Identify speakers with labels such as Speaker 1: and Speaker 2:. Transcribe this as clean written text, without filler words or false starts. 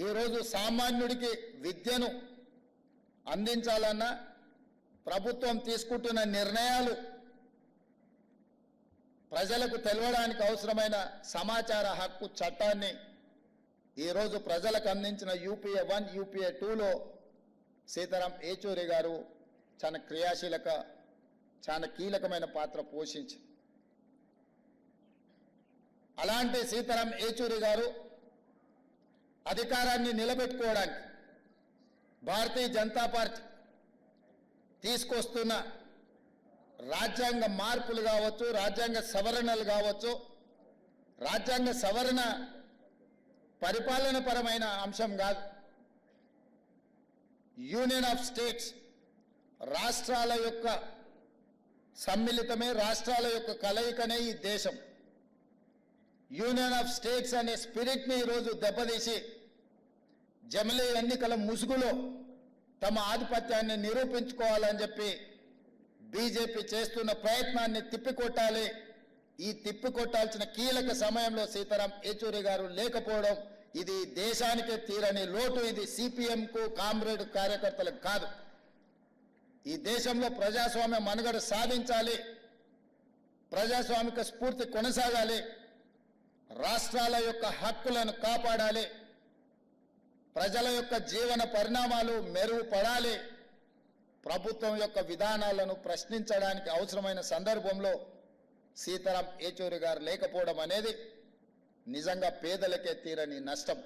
Speaker 1: ఈరోజు సామాన్యుడికి విద్యను అందించాలన్నా ప్రభుత్వం తీసుకుంటున్న నిర్ణయాలు ప్రజలకు తెలవడానికి అవసరమైన సమాచార హక్కు చట్టాన్ని ఈరోజు ప్రజలకు అందించిన యూపీఏ 1 యూపీఏ 2లో సీతారాం ఏచూరి గారు చాలా కీలకమైన పాత్ర పోషించి అలాంటి సీతారాం ఏచూరి గారు అధికారాన్ని నిలబెట్టుకోవడానికి భారతీయ జనతా పార్టీ తీసుకొస్తున్న రాజ్యాంగ మార్పులు కావచ్చు, రాజ్యాంగ సవరణలు కావచ్చు, రాజ్యాంగ సవరణ పరిపాలనపరమైన అంశం కాదు. యూనియన్ ఆఫ్ స్టేట్స్, రాష్ట్రాల యొక్క సమ్మిళితమే, రాష్ట్రాల యొక్క కలయికనే ఈ దేశం. యూనియన్ ఆఫ్ స్టేట్స్ అనే స్పిరిట్ని ఈరోజు దెబ్బతీసి జమిలీ ఎన్నికల ముసుగులో తమ ఆధిపత్యాన్ని నిరూపించుకోవాలని చెప్పి బీజేపీ చేస్తున్న ప్రయత్నాన్ని తిప్పికొట్టాలి. ఈ తిప్పికొట్టాల్సిన కీలక సమయంలో సీతారాం ఏచూరి గారు లేకపోవడం ఇది దేశానికే తీరని లోటు. ఇది సిపిఎంకు కామ్రేడ్ కార్యకర్తలకు కాదు. ఈ దేశంలో ప్రజాస్వామ్య మనుగడ సాధించాలి, ప్రజాస్వామిక స్ఫూర్తి కొనసాగాలి, రాష్ట్రాల యొక్క హక్కులను కాపాడాలి, ప్రజల యొక్క జీవన పరిణామాలు మెరుగుపడాలి, ప్రభుత్వం యొక్క విధానాలను ప్రశ్నించడానికి అవసరమైన సందర్భంలో సీతారాం ఏచూరి గారు లేకపోవడం అనేది నిజంగా పేదలకే తీరని నష్టం.